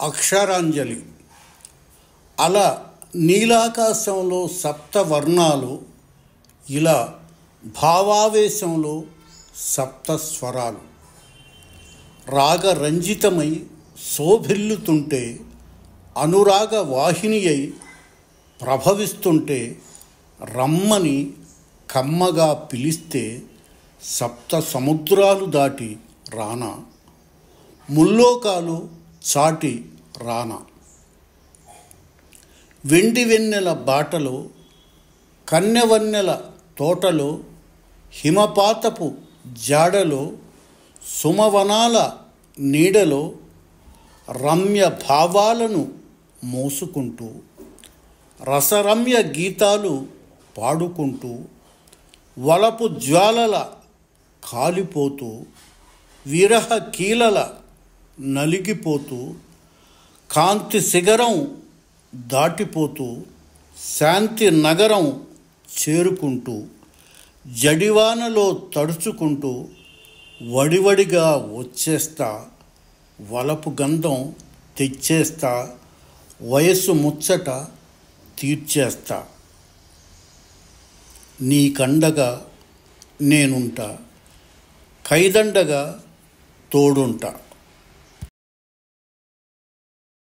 అక్షరాంజలి. అలా నీలాకాశంలో సప్తవర్ణాలు, ఇలా భావావేశంలో సప్తస్వరాలు. రాగరంజితమై శోభిల్లుతుంటే, అనురాగ వాహిని అయి ప్రభవిస్తుంటే, రమ్మని కమ్మగా పిలిస్తే సప్త సముద్రాలు దాటి రానా, ముల్లోకాలు చాటి రానా. వెండి వెన్నెల బాటలో, కన్నెవన్నెల తోటలో, హిమపాతపు జాడలో, సుమవనాల నీడలో రమ్య భావాలను మోసుకుంటూ, రసరమ్య గీతాలు పాడుకుంటూ, వలపు జ్వాలల కాలిపోతూ, విరహ కీలల నలిగిపోతూ, కాంతి శిఖరం దాటిపోతూ, శాంతి నగరం చేరుకుంటూ, జడివానలో తడుచుకుంటూ వడివడిగా వచ్చేస్తా, వలపు గంధం తెచ్చేస్తా, వయస్సు ముచ్చట తీర్చేస్తా. నీ కండగా నేనుంటా, కైదండగా తోడుంటా.